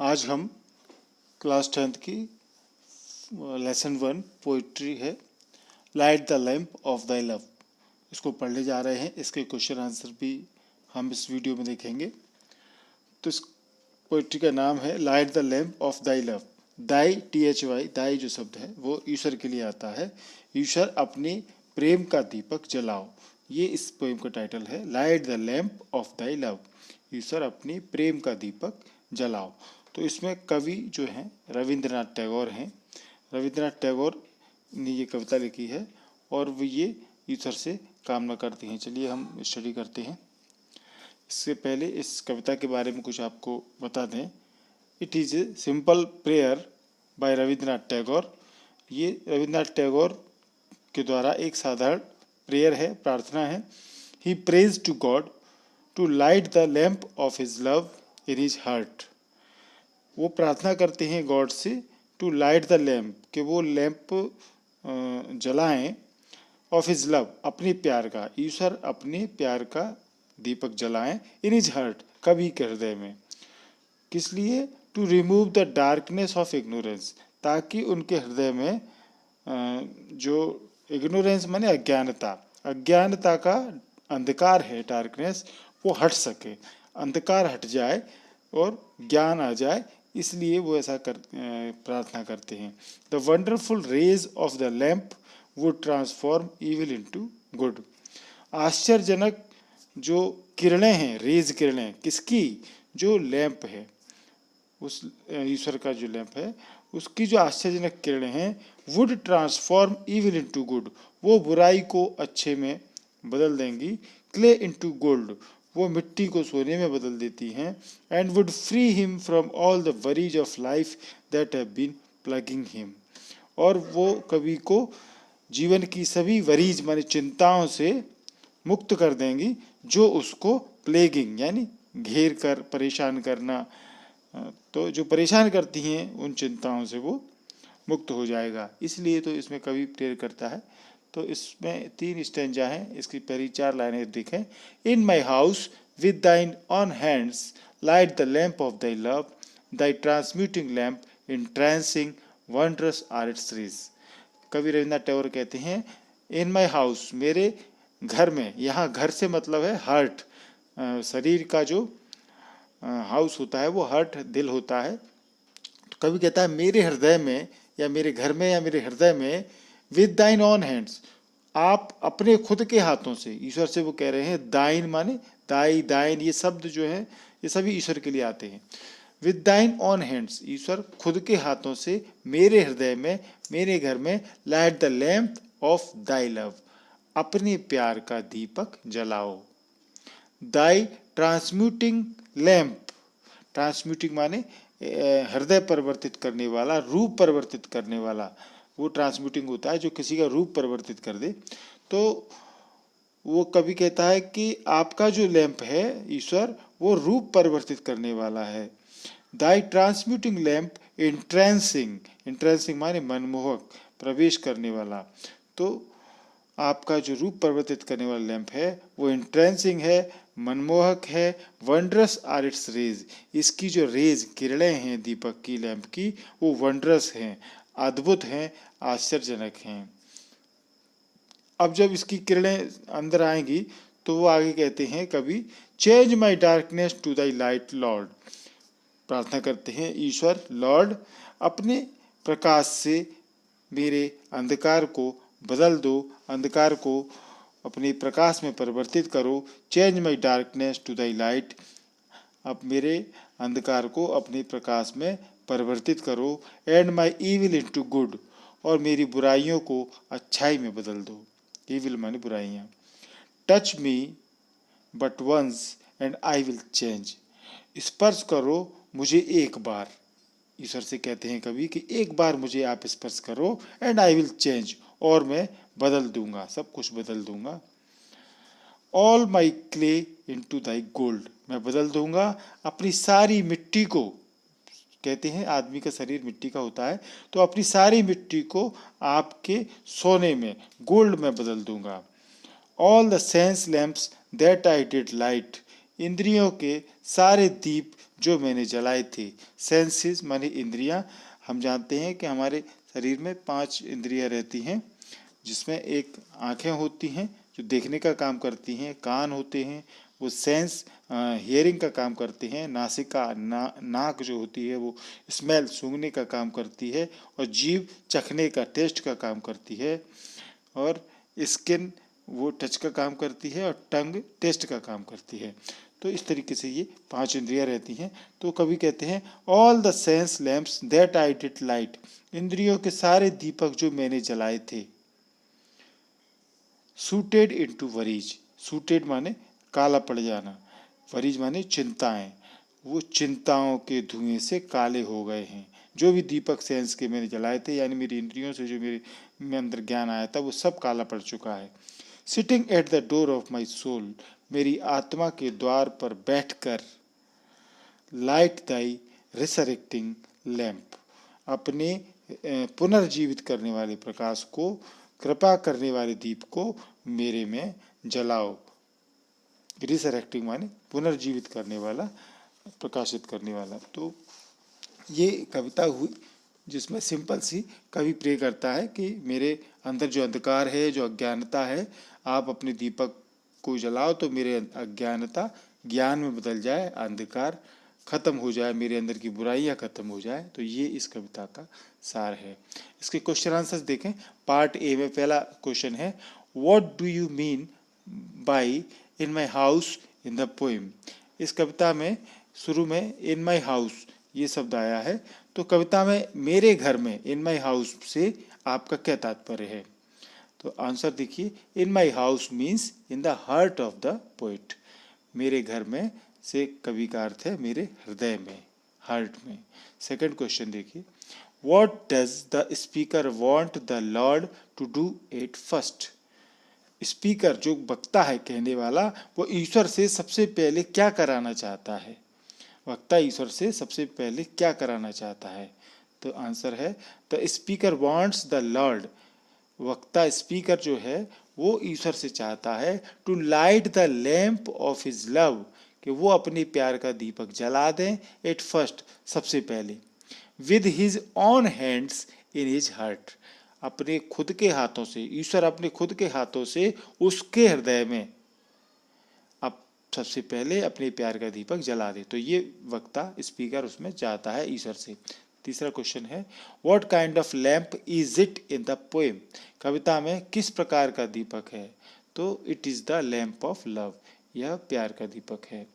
आज हम class 10th की लेसन 1 पोइट्री है light the lamp of thy love, इसको पढ़ने जा रहे हैं। इसके क्वेश्चन आंसर भी हम इस वीडियो में देखेंगे। तो इस पोइट्री का नाम है light the lamp of thy love. Dai THY दाई जो शब्द है वो ईश्वर के लिए आता है। ईश्वर अपने प्रेम का दीपक जलाओ, ये इस पोएम का टाइटल है। Light the lamp of thy love, ईश्वर अपने प्रेम का दीपक जलाओ। तो इसमें कवि जो हैं रविंद्रनाथ टैगोर हैं। रविंद्रनाथ टैगोर ने ये कविता लिखी है और वो ये ईश्वर से कामना करते हैं। चलिए हम स्टडी करते हैं। इससे पहले इस कविता के बारे में कुछ आपको बता दें। It is a simple prayer by Rabindranath Tagore. ये रविंद्रनाथ टैगोर के द्वारा एक साधारण प्रेयर है, प्रार्थना है। He prays to God to light the lamp of his love in his heart. वो प्रार्थना करते हैं गॉड से टू लाइट द लैम्प, कि वो लैम्प जलाएं, ऑफ हिज लव अपने प्यार का। ईश्वर अपने प्यार का दीपक जलाएं इन हिज हार्ट, कवि के हृदय में। किस लिए? To remove the darkness of ignorance, ताकि उनके हृदय में जो इग्नोरेंस माने अज्ञानता, अज्ञानता का अंधकार है, डार्कनेस, वो हट सके, अंधकार हट जाए और ज्ञान आ जाए। इसलिए वो ऐसा प्रार्थना करते हैं। The wonderful rays of the lamp would transform evil into good. आश्चर्यजनक जो किरणें हैं, रेज किरणें, किसकी? जो लैम्प है, उस ईश्वर का जो लैम्प है, उसकी जो आश्चर्यजनक किरणें हैं, would transform evil into good, वो बुराई को अच्छे में बदल देंगी। क्ले इनटू गोल्ड, वो मिट्टी को सोने में बदल देती हैं। And would free him from all the worries of life that have been plaguing him, और वो कवि को जीवन की सभी वरीज माने चिंताओं से मुक्त कर देंगी, जो उसको प्लेगिंग यानी घेर कर परेशान करना, तो जो परेशान करती हैं उन चिंताओं से वो मुक्त हो जाएगा। इसलिए तो इसमें कवि प्रेयर करता है। तो इसमें 3 स्टैंजा हैं, इसकी पहली 4 लाइनें देखें। In my house with thine own hands light the lamp of thy love, thy transmuting lamp in trancing wondrous are its rays. कवि रविंद्रनाथ टैगोर कहते हैं इन माई हाउस, मेरे घर में, यहाँ घर से मतलब है हार्ट, शरीर का जो हाउस होता है वो हार्ट, दिल होता है। तो कवि कहता है मेरे हृदय में या मेरे घर में या मेरे हृदय में, विद दाइन ऑन हैंड्स, आप अपने खुद के हाथों से, ईश्वर से वो कह रहे हैं, दाइन माने दाई, दाइन, ये शब्द जो है ये सभी ईश्वर के लिए आते हैं। विद दाइन ऑन हैंड्स, ईश्वर खुद के हाथों से मेरे हृदय में, मेरे घर में, light the lamp of thy love, अपने प्यार का दीपक जलाओ। दाई ट्रांसम्यूटिंग लैम्प, ट्रांसम्यूटिंग माने हृदय परिवर्तित करने वाला, रूप परिवर्तित करने वाला, वो ट्रांसम्यूटिंग होता है जो किसी का रूप परिवर्तित कर दे। तो वो कवि कहता है कि आपका जो लैंप है ईश्वर, वो रूप परिवर्तित करने वाला है। दाई ट्रांसम्यूटिंग लैम्प इंट्रेंसिंग, इंट्रेंसिंग माने मनमोहक, प्रवेश करने वाला। तो आपका जो रूप परिवर्तित करने वाला लैंप है वो इंट्रेंसिंग है, मनमोहक है। वंडरस आर इट्स रेज, इसकी जो रेज किरणें हैं दीपक की, लैंप की, वो वंडरस हैं, अद्भुत हैं, आश्चर्यजनक हैं। अब जब इसकी किरणें अंदर आएंगी तो वो आगे कहते हैं कभी, change my darkness to thy light lord. प्रार्थना करते हैं ईश्वर, लॉर्ड, अपने प्रकाश से मेरे अंधकार को बदल दो, अंधकार को अपने प्रकाश में परिवर्तित करो। Change my darkness to thy light, अब मेरे अंधकार को अपने प्रकाश में परिवर्तित करो। And my evil into good, और मेरी बुराइयों को अच्छाई में बदल दो। ईविल माने बुराइयाँ। Touch me but once and I will change, स्पर्श करो मुझे एक बार, ईश्वर से कहते हैं कभी कि एक बार मुझे आप स्पर्श करो, एंड आई विल चेंज, और मैं बदल दूंगा, सब कुछ बदल दूंगा। All my clay into Dai gold, मैं बदल दूंगा अपनी सारी मिट्टी को। कहते हैं आदमी का शरीर मिट्टी का होता है, तो अपनी सारी मिट्टी को आपके सोने में, गोल्ड में बदल दूंगा। All the sense lamps that I did light, इंद्रियों के सारे दीप जो मैंने जलाए थे। सेंसेस माने इंद्रियां। हम जानते हैं कि हमारे शरीर में 5 इंद्रियां रहती हैं, जिसमें एक आंखें होती हैं जो देखने का काम करती हैं, कान होते हैं वो सेंस हियरिंग का काम करते हैं, नासिका नाक जो होती है वो स्मेल सूंघने का काम करती है, और जीभ चखने का टेस्ट का काम करती है, और स्किन वो टच का काम करती है, और टंग टेस्ट का काम करती है। तो इस तरीके से ये 5 इंद्रियां रहती हैं। तो कभी कहते हैं all the sense lamps that I did light, इंद्रियों के सारे दीपक जो मैंने जलाए थे। सूटेड इनटू वरीज, सूटेड माने काला पड़ जाना, वरीज माने चिंताएं, वो चिंताओं के धुएं से काले हो गए हैं। जो भी दीपक सेंस के मैंने जलाए थे, यानी मेरी इंद्रियों से जो मेरे अंदर ज्ञान आया था, वो सब काला पड़ चुका है। Sitting at the door of my soul, मेरी आत्मा के द्वार पर बैठकर, लाइट दाई रिसरेक्टिंग लैम्प, अपने पुनर्जीवित करने वाले प्रकाश को, कृपा करने वाले दीप को मेरे में जलाओ। रिसरेक्टिंग माने पुनर्जीवित करने वाला, प्रकाशित करने वाला। तो ये कविता हुई जिसमें सिंपल सी कवि प्रे करता है कि मेरे अंदर जो अंधकार है, जो अज्ञानता है, आप अपने दीपक को जलाओ तो मेरे अज्ञानता ज्ञान में बदल जाए, अंधकार खत्म हो जाए, मेरे अंदर की बुराइयां खत्म हो जाए। तो ये इस कविता का सार है। इसके क्वेश्चन आंसर्स देखें। पार्ट ए में पहला क्वेश्चन है, what do you mean by in my house in the poem. इस कविता में शुरू में इन माई हाउस ये शब्द आया है, तो कविता में मेरे घर में, इन माई हाउस से आपका क्या तात्पर्य है। तो आंसर देखिए, in my house means in the heart of the poet. मेरे घर में से कवि का अर्थ है मेरे हृदय में, हार्ट में। सेकंड क्वेश्चन देखिए, what does the speaker want the Lord to do at first. Speaker जो वक्ता है, कहने वाला, वो ईश्वर से सबसे पहले क्या कराना चाहता है। वक्ता ईश्वर से सबसे पहले क्या कराना चाहता है। तो आंसर है the speaker wants the lord, वक्ता स्पीकर जो है वो ईश्वर से चाहता है to light the lamp of his love, कि वो अपने प्यार का दीपक जला दें एट फर्स्ट, सबसे पहले, with his own hands in his heart, अपने खुद के हाथों से, ईश्वर अपने खुद के हाथों से उसके हृदय में अब सबसे पहले अपने प्यार का दीपक जला दे। तो ये वक्ता स्पीकर उसमें चाहता है ईश्वर से। तीसरा क्वेश्चन है, what kind of lamp is it in the poem. कविता में किस प्रकार का दीपक है। तो it is the lamp of love, यह प्यार का दीपक है।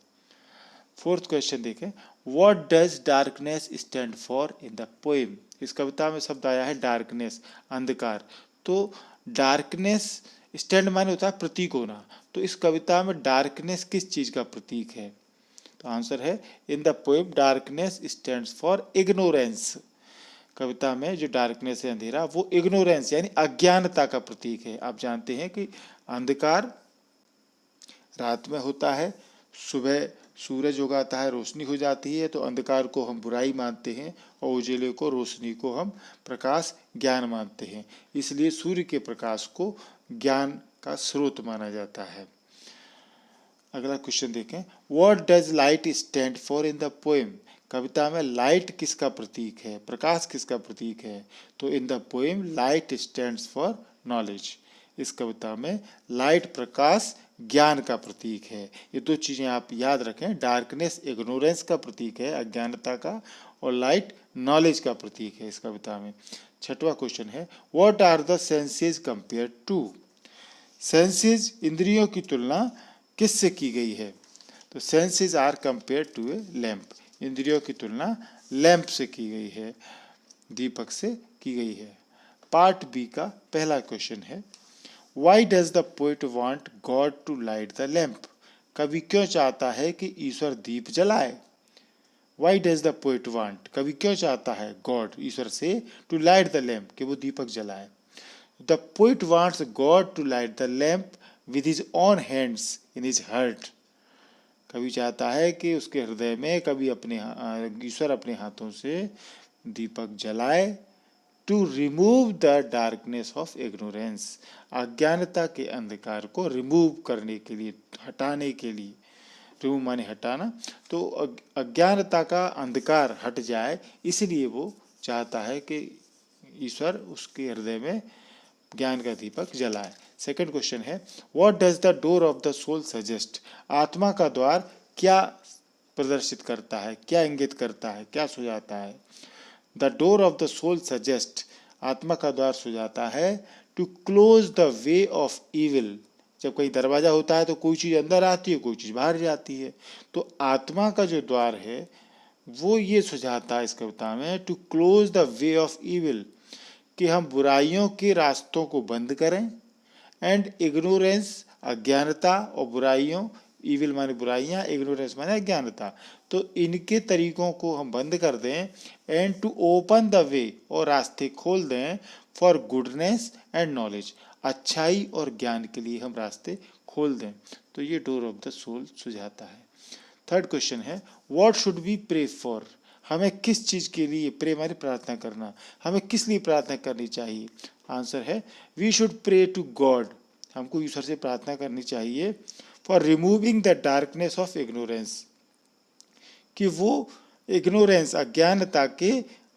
फोर्थ क्वेश्चन देखें, what does darkness stand for in the poem. इस कविता में शब्द आया है डार्कनेस, अंधकार। तो डार्कनेस स्टैंड माने होता है प्रतीक होना, तो इस कविता में डार्कनेस किस चीज का प्रतीक है। तो आंसर है in the poem darkness stands for ignorance. कविता में जो डार्कनेस है, अंधेरा, वो इग्नोरेंस यानी अज्ञानता का प्रतीक है। आप जानते हैं कि अंधकार रात में होता है, सुबह सूरज उगाता है, रोशनी हो जाती है, तो अंधकार को हम बुराई मानते हैं और उजेले को, रोशनी को हम प्रकाश, ज्ञान मानते हैं। इसलिए सूर्य के प्रकाश को ज्ञान का स्रोत माना जाता है। अगला क्वेश्चन देखें, what does light stand for in the poem. कविता में लाइट किसका प्रतीक है, प्रकाश किसका प्रतीक है। तो इन the poem light stands for knowledge. इस कविता में लाइट, प्रकाश, ज्ञान का प्रतीक है। ये दो चीजें आप याद रखें, डार्कनेस इग्नोरेंस का प्रतीक है, अज्ञानता का, और लाइट नॉलेज का प्रतीक है इस कविता में। छठवां क्वेश्चन है, what are the senses compared to. Senses इंद्रियों की तुलना किससे की गई है। तो senses are compared to a lamp, इंद्रियों की तुलना लैंप से की गई है, दीपक से की गई है। पार्ट बी का पहला क्वेश्चन है, why does the poet want God to light the lamp. कवि क्यों चाहता है कि ईश्वर दीप जलाए। Why does the poet want, कवि क्यों चाहता है गॉड, ईश्वर से, टू लाइट द लैम्प, कि वो दीपक जलाए। The poet wants God to light the lamp with his own hands in his heart. कवि चाहता है कि उसके हृदय में कभी ईश्वर अपने हाथों से दीपक जलाए, to remove the darkness of ignorance, अज्ञानता के अंधकार को रिमूव करने के लिए, हटाने के लिए, रिमूव माने हटाना, तो अज्ञानता का अंधकार हट जाए, इसलिए वो चाहता है कि ईश्वर उसके हृदय में ज्ञान का दीपक जलाए। सेकंड क्वेश्चन है, what does the door of the soul suggest? आत्मा का द्वार क्या प्रदर्शित करता है, क्या इंगित करता है, क्या सुझाता है? The door of the soul suggest, आत्मा का द्वार सुझाता है to close the way of evil. जब कोई दरवाजा होता है तो कोई चीज़ अंदर आती है, कोई चीज़ बाहर जाती है, तो आत्मा का जो द्वार है वो ये सुझाता है इस कविता में, to close the way of evil, कि हम बुराइयों के रास्तों को बंद करें, एंड इग्नोरेंस, अज्ञानता, और बुराइयों, इविल माने बुराइयां, इग्नोरेंस माने अज्ञानता, तो इनके तरीकों को हम बंद कर दें, and to open the way, और रास्ते खोल दें, फॉर गुडनेस एंड नॉलेज, अच्छाई और ज्ञान के लिए हम रास्ते खोल दें। तो ये डोर ऑफ द सोल सुझाता है। थर्ड क्वेश्चन है, what should we pray for? हमें किस चीज़ के लिए, प्रे माने प्रार्थना करना, हमें किस लिए प्रार्थना करनी चाहिए? आंसर है, we should pray to God, हमको ईश्वर से प्रार्थना करनी चाहिए, for removing the darkness of ignorance, कि वो इग्नोरेंस, अज्ञानता के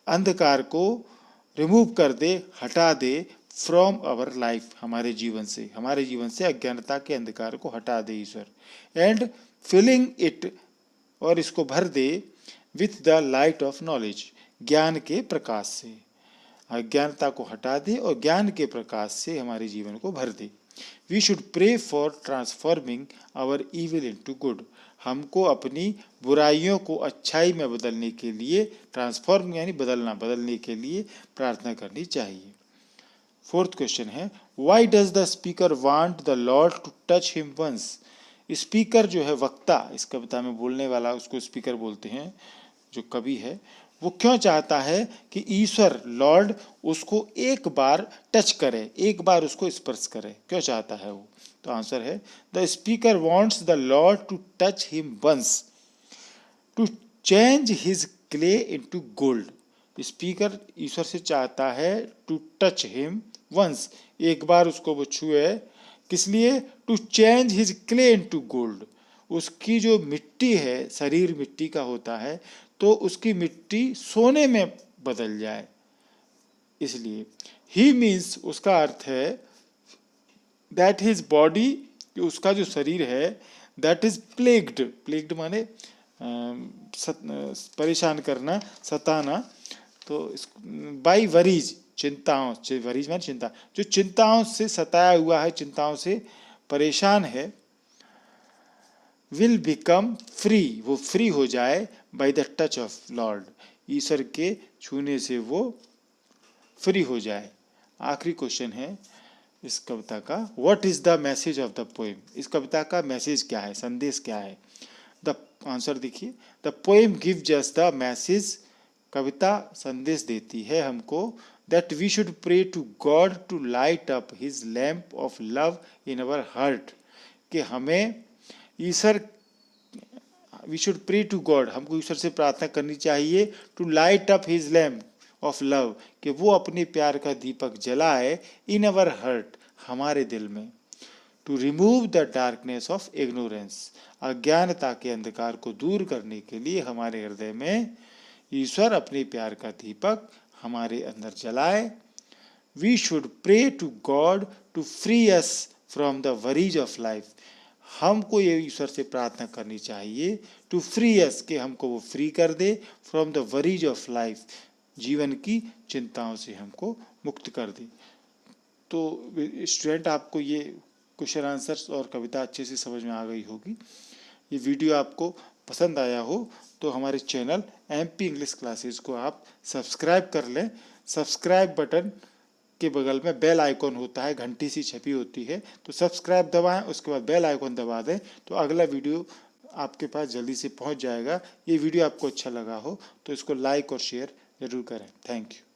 अंधकार को रिमूव कर दे, हटा दे, फ्रॉम आवर लाइफ, हमारे जीवन से अज्ञानता के अंधकार को हटा दे ईश्वर, एंड फिलिंग इट, और इसको भर दे, with the light of knowledge, ज्ञान के प्रकाश से, अज्ञानता को हटा दे और ज्ञान के प्रकाश से हमारे जीवन को भर दे। We should pray for transforming our evil into good, हमको अपनी बुराइयों को अच्छाई में बदलने के लिए, ट्रांसफॉर्म यानी बदलने के लिए प्रार्थना करनी चाहिए। फोर्थ क्वेश्चन है, why does the speaker want the Lord to touch him once? Speaker जो है, वक्ता, इस कविता में बोलने वाला, उसको स्पीकर बोलते हैं, जो कवि है, वो क्यों चाहता है कि ईश्वर, लॉर्ड, उसको एक बार टच करे, एक बार उसको स्पर्श करे, क्यों चाहता है वो? तो आंसर है, the speaker wants the Lord to touch him once, to change his clay into gold. Speaker ईश्वर से चाहता है टू टच हिम वंस, एक बार उसको वो छुए, किस लिए? To change his clay into gold, उसकी जो मिट्टी है, शरीर मिट्टी का होता है, तो उसकी मिट्टी सोने में बदल जाए, इसलिए। ही मीन्स, उसका अर्थ है, दैट हिज बॉडी, उसका जो शरीर है, दैट इज प्लेग्ड माने परेशान करना, सताना, तो बाई वरीज, चिंताओं से, वरीज माने चिंता, जो चिंताओं से सताया हुआ है, चिंताओं से परेशान है, विल बिकम फ्री, वो फ्री हो जाए, by the touch of Lord, ईश्वर के छूने से वो फ्री हो जाए। आखिरी क्वेश्चन है इस कविता का, what is the message of the poem? इस कविता का मैसेज क्या है, संदेश क्या है? द आंसर देखिए, the poem give just the message, कविता संदेश देती है हमको, that we should pray to God to light up his lamp of love in our heart, कि हमें ईश्वर, we should pray to God, हमको ईश्वर से प्रार्थना करनी चाहिए, to light up his lamp of love, कि वो अपने प्यार का दीपक जलाए, इन अवर हार्ट, हमारे दिल में, to remove the darkness of ignorance, अज्ञानता के अंधकार को दूर करने के लिए हमारे हृदय में ईश्वर अपने प्यार का दीपक हमारे अंदर जलाए। We should pray to God to free us from the worries of life, हमको ये ईश्वर से प्रार्थना करनी चाहिए, टू फ्री अस, कि हमको वो फ्री कर दे, from the worries of life, जीवन की चिंताओं से हमको मुक्त कर दे। तो स्टूडेंट, आपको ये क्वेश्चन आंसर्स और कविता अच्छे से समझ में आ गई होगी। ये वीडियो आपको पसंद आया हो तो हमारे चैनल MP इंग्लिश क्लासेस को आप सब्सक्राइब कर लें। सब्सक्राइब बटन के बगल में बेल आइकॉन होता है, घंटी सी छपी होती है, तो सब्सक्राइब दबाएं, उसके बाद बेल आइकॉन दबा दें, तो अगला वीडियो आपके पास जल्दी से पहुंच जाएगा। ये वीडियो आपको अच्छा लगा हो तो इसको लाइक और शेयर जरूर करें। Thank you.